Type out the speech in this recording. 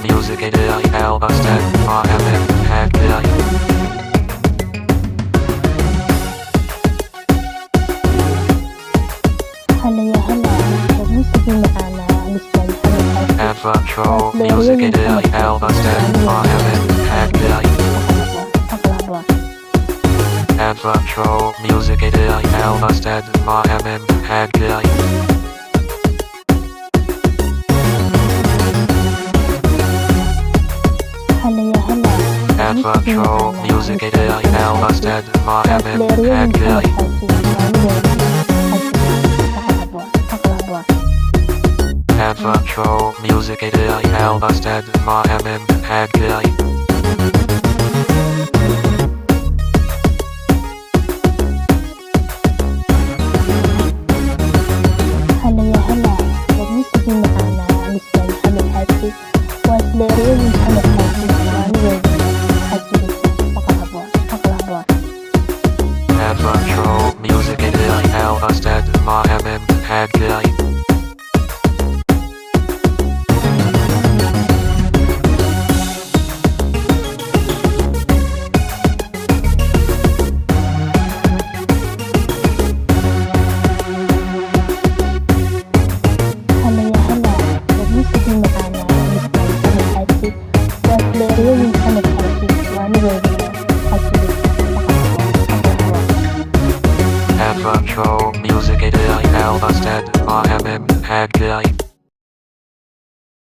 music إلهي al-ustaad maxamed keli. هلا يا هلا موسيقي معنا الأستاذ محمد Intro music إلهي al-ustaad maxamed keli. Intro music إلهي al-ustaad maxamed keli. هلا يا هلا Intro music إلهي al-ustaad maxamed keli. Intro music إلهي al-ustaad maxamed keli. هلا يا هلا موسيقي معنا الأستاذ محمد حاجي وسليريين محمد حاجي Intro music إلهي al-ustaad maxamed keli. هلا يا هلا موسيقي معنا الأستاذ محمد حاجي وسليريين محمد حاجي Intro music إلهي al-ustaad maxamed keli.